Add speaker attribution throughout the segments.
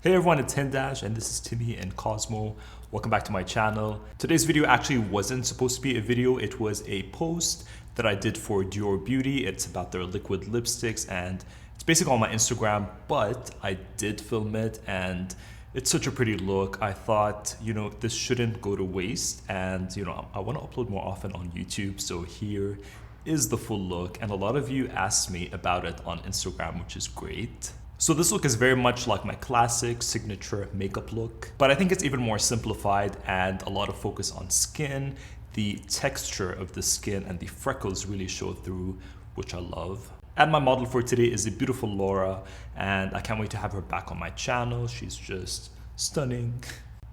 Speaker 1: Hey everyone, it's Hindash and this is Timmy and Cosmo. Welcome back to my channel. Today's video actually wasn't supposed to be a video, it was a post that I did for Dior Beauty. It's about their liquid lipsticks and it's basically on my Instagram, but I did film it and it's such a pretty look. I thought, this shouldn't go to waste and, I want to upload more often on YouTube. So here is the full look and a lot of you asked me about it on Instagram, which is great. So this look is very much like my classic signature makeup look, but I think it's even more simplified and a lot of focus on skin. The texture of the skin and the freckles really show through, which I love. And my model for today is the beautiful Laura, and I can't wait to have her back on my channel. She's just stunning.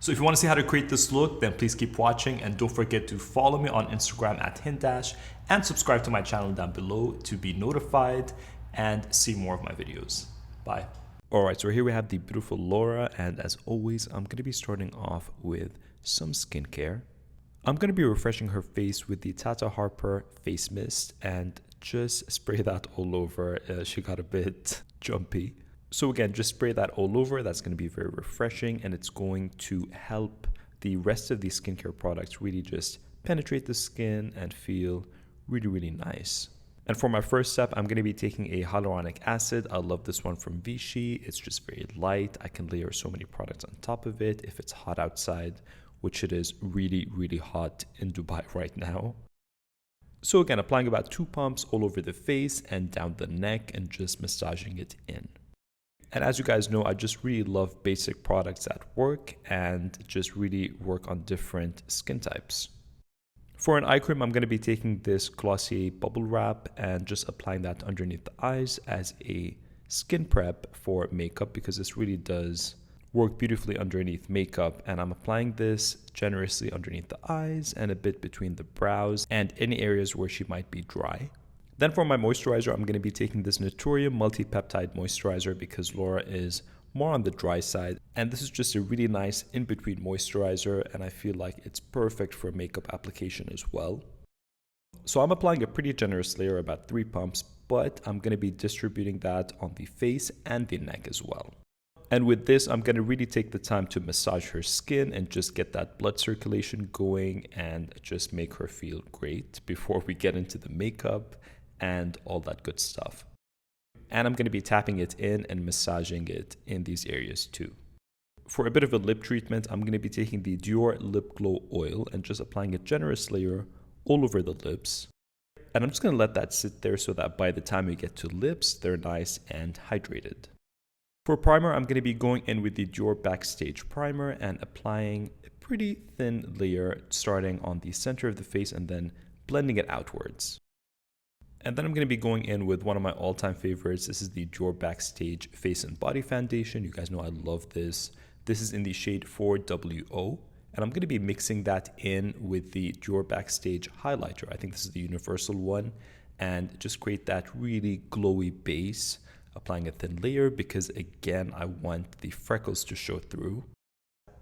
Speaker 1: So if you want to see how to create this look, then please keep watching and don't forget to follow me on Instagram at Hindash and subscribe to my channel down below to be notified and see more of my videos. Bye. Alright, so here we have the beautiful Laura, and as always, I'm going to be starting off with some skincare. I'm going to be refreshing her face with the Tata Harper face mist and just spray that all over. She got a bit jumpy. So again, just spray that all over. That's going to be very refreshing and it's going to help the rest of the skincare products really just penetrate the skin and feel really, really nice. And for my first step, I'm going to be taking a hyaluronic acid. I love this one from Vichy. It's just very light. I can layer so many products on top of it if it's hot outside, which it is really, really hot in Dubai right now. So again, applying about 2 pumps all over the face and down the neck and just massaging it in. And as you guys know, I just really love basic products that work and just really work on different skin types. For an eye cream, I'm going to be taking this Glossier Bubblewrap and just applying that underneath the eyes as a skin prep for makeup because this really does work beautifully underneath makeup. And I'm applying this generously underneath the eyes and a bit between the brows and any areas where she might be dry. Then for my moisturizer, I'm going to be taking this Naturium Multi-Peptide Moisturizer because Laura is more on the dry side, and this is just a really nice in-between moisturizer, and I feel like it's perfect for makeup application as well. So I'm applying a pretty generous layer, about 3 pumps, but I'm going to be distributing that on the face and the neck as well. And with this, I'm going to really take the time to massage her skin and just get that blood circulation going and just make her feel great before we get into the makeup and all that good stuff. And I'm going to be tapping it in and massaging it in these areas too. For a bit of a lip treatment, I'm going to be taking the Dior Lip Glow Oil and just applying a generous layer all over the lips. And I'm just going to let that sit there so that by the time we get to lips, they're nice and hydrated. For primer, I'm going to be going in with the Dior Backstage primer and applying a pretty thin layer starting on the center of the face and then blending it outwards. And then I'm going to be going in with one of my all-time favorites. This is the Dior Backstage Face and Body Foundation. You guys know I love this. This is in the shade 4WO. And I'm going to be mixing that in with the Dior Backstage highlighter. I think this is the universal one. And just create that really glowy base. Applying a thin layer because, again, I want the freckles to show through.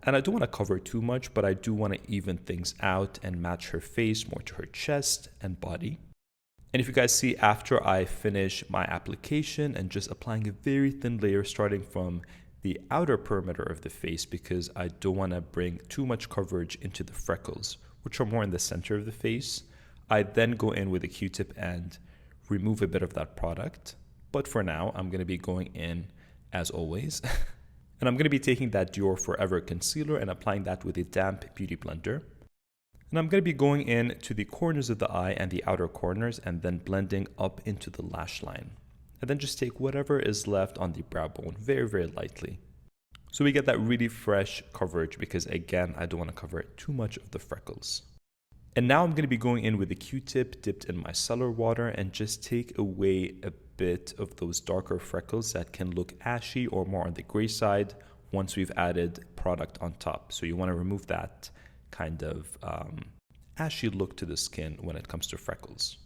Speaker 1: And I don't want to cover too much, but I do want to even things out and match her face more to her chest and body. And if you guys see, after I finish my application and just applying a very thin layer starting from the outer perimeter of the face because I don't want to bring too much coverage into the freckles, which are more in the center of the face, I then go in with a Q-tip and remove a bit of that product. But for now, I'm going to be going in as always. And I'm going to be taking that Dior Forever Concealer and applying that with a damp beauty blender. And I'm going to be going in to the corners of the eye and the outer corners and then blending up into the lash line. And then just take whatever is left on the brow bone very, very lightly. So we get that really fresh coverage because, again, I don't want to cover too much of the freckles. And now I'm going to be going in with a Q-tip dipped in micellar water and just take away a bit of those darker freckles that can look ashy or more on the gray side once we've added product on top. So you want to remove that kind of ashy look to the skin when it comes to freckles.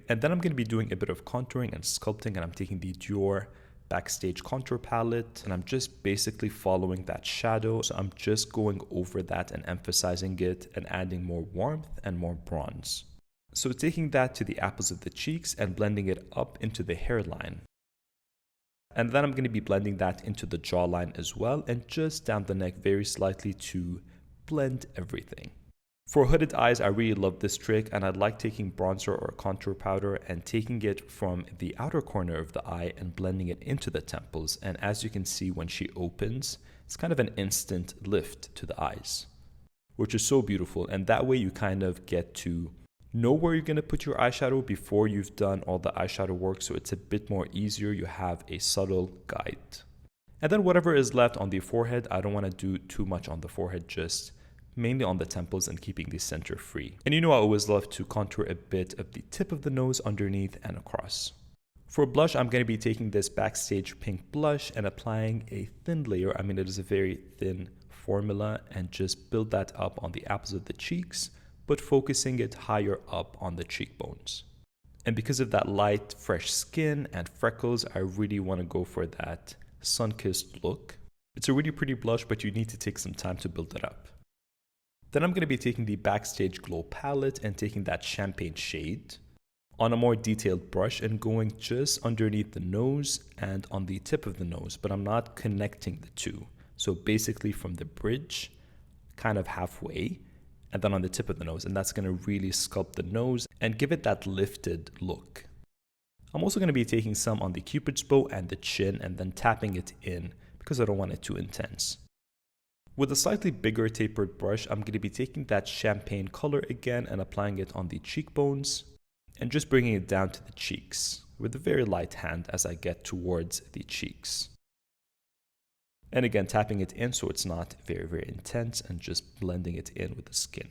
Speaker 1: And then I'm going to be doing a bit of contouring and sculpting, and I'm taking the Dior Backstage contour palette and I'm just basically following that shadow. So I'm just going over that and emphasizing it and adding more warmth and more bronze. So taking that to the apples of the cheeks and blending it up into the hairline. And then I'm going to be blending that into the jawline as well and just down the neck very slightly to blend everything. For hooded eyes, I really love this trick, and I like taking bronzer or contour powder and taking it from the outer corner of the eye and blending it into the temples. And as you can see, when she opens, it's kind of an instant lift to the eyes, which is so beautiful. And that way you kind of get to know where you're going to put your eyeshadow before you've done all the eyeshadow work, so it's a bit more easier. You have a subtle guide. And then whatever is left on the forehead, I don't want to do too much on the forehead, just mainly on the temples and keeping the center free. And you know I always love to contour a bit of the tip of the nose underneath and across. For blush, I'm going to be taking this Backstage pink blush and applying a thin layer. I mean, it is a very thin formula, and just build that up on the apples of the cheeks, but focusing it higher up on the cheekbones. And because of that light, fresh skin and freckles, I really want to go for that sun-kissed look. It's a really pretty blush, but you need to take some time to build it up. Then I'm going to be taking the Backstage Glow palette and taking that champagne shade on a more detailed brush and going just underneath the nose and on the tip of the nose, but I'm not connecting the two. So basically from the bridge, kind of halfway, and then on the tip of the nose, and that's going to really sculpt the nose and give it that lifted look. I'm also going to be taking some on the Cupid's bow and the chin and then tapping it in because I don't want it too intense. With a slightly bigger tapered brush, I'm going to be taking that champagne color again and applying it on the cheekbones and just bringing it down to the cheeks with a very light hand as I get towards the cheeks. And again, tapping it in so it's not very, very intense and just blending it in with the skin.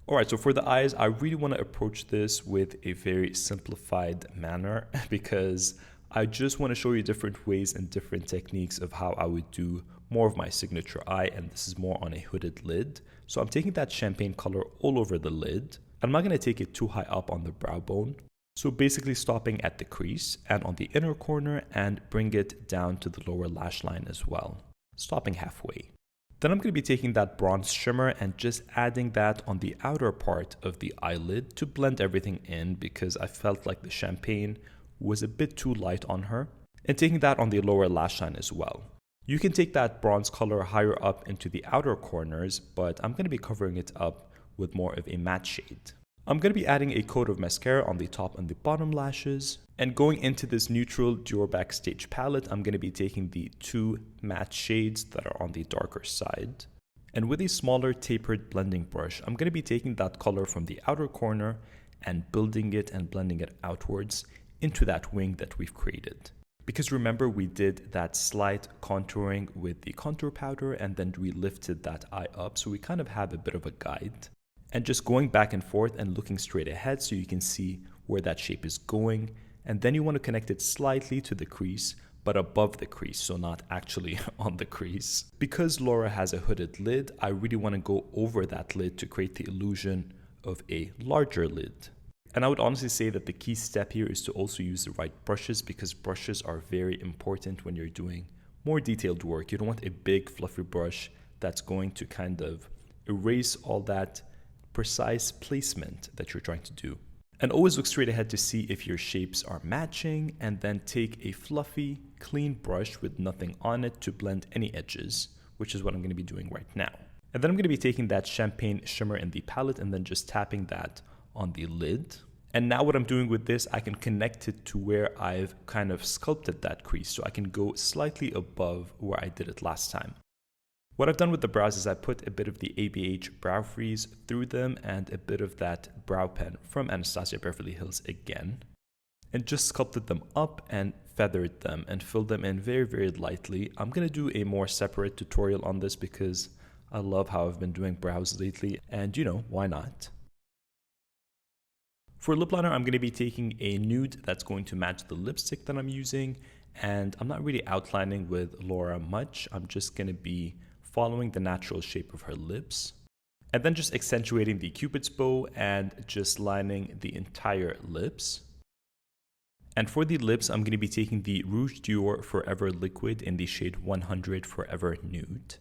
Speaker 1: Alright, so for the eyes, I really want to approach this with a very simplified manner because I just want to show you different ways and different techniques of how I would do more of my signature eye, and this is more on a hooded lid. So I'm taking that champagne color all over the lid. I'm not going to take it too high up on the brow bone. So basically stopping at the crease and on the inner corner and bring it down to the lower lash line as well, stopping halfway. Then I'm going to be taking that bronze shimmer and just adding that on the outer part of the eyelid to blend everything in because I felt like the champagne was a bit too light on her, and taking that on the lower lash line as well. You can take that bronze color higher up into the outer corners, but I'm going to be covering it up with more of a matte shade. I'm going to be adding a coat of mascara on the top and the bottom lashes, and going into this neutral Dior Backstage palette, I'm going to be taking the two matte shades that are on the darker side. And with a smaller tapered blending brush, I'm going to be taking that color from the outer corner and building it and blending it outwards into that wing that we've created. Because remember, we did that slight contouring with the contour powder and then we lifted that eye up, so we kind of have a bit of a guide. And just going back and forth and looking straight ahead so you can see where that shape is going. And then you want to connect it slightly to the crease, but above the crease, so not actually on the crease. Because Laura has a hooded lid, I really want to go over that lid to create the illusion of a larger lid. And I would honestly say that the key step here is to also use the right brushes, because brushes are very important when you're doing more detailed work. You don't want a big fluffy brush that's going to kind of erase all that precise placement that you're trying to do. And always look straight ahead to see if your shapes are matching, and then take a fluffy, clean brush with nothing on it to blend any edges, which is what I'm going to be doing right now. And then I'm going to be taking that champagne shimmer in the palette and then just tapping that on the lid. And now what I'm doing with this, I can connect it to where I've kind of sculpted that crease, so I can go slightly above where I did it last time. What I've done with the brows is I put a bit of the ABH brow freeze through them and a bit of that brow pen from Anastasia Beverly Hills again, and just sculpted them up and feathered them and filled them in very, very lightly. I'm going to do a more separate tutorial on this because I love how I've been doing brows lately, and you know, why not? For lip liner, I'm going to be taking a nude that's going to match the lipstick that I'm using, and I'm not really outlining with Laura much. I'm just going to be following the natural shape of her lips, and then just accentuating the Cupid's bow and just lining the entire lips. And for the lips, I'm going to be taking the Rouge Dior Forever Liquid in the shade 100 Forever Nude.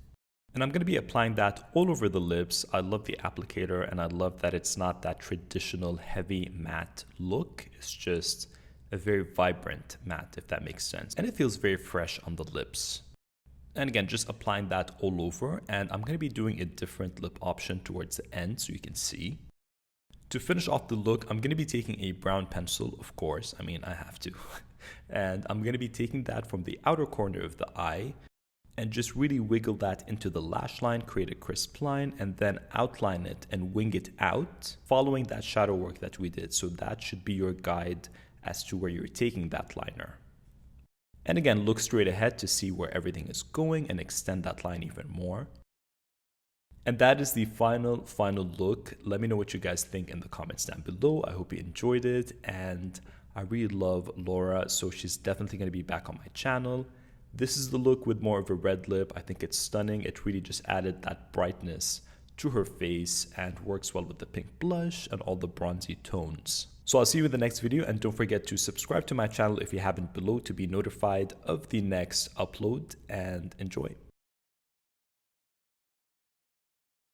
Speaker 1: And I'm going to be applying that all over the lips. I love the applicator, and I love that it's not that traditional heavy matte look. It's just a very vibrant matte, if that makes sense. And it feels very fresh on the lips. And again, just applying that all over. And I'm going to be doing a different lip option towards the end so you can see. To finish off the look, I'm going to be taking a brown pencil, of course. I mean, I have to. And I'm going to be taking that from the outer corner of the eye and just really wiggle that into the lash line, create a crisp line, and then outline it and wing it out, following that shadow work that we did. So that should be your guide as to where you're taking that liner. And again, look straight ahead to see where everything is going and extend that line even more. And that is the final look. Let me know what you guys think in the comments down below. I hope you enjoyed it. And I really love Laura, so she's definitely going to be back on my channel. This is the look with more of a red lip. I think it's stunning. It really just added that brightness to her face and works well with the pink blush and all the bronzy tones. So I'll see you in the next video, and don't forget to subscribe to my channel if you haven't below to be notified of the next upload, and enjoy.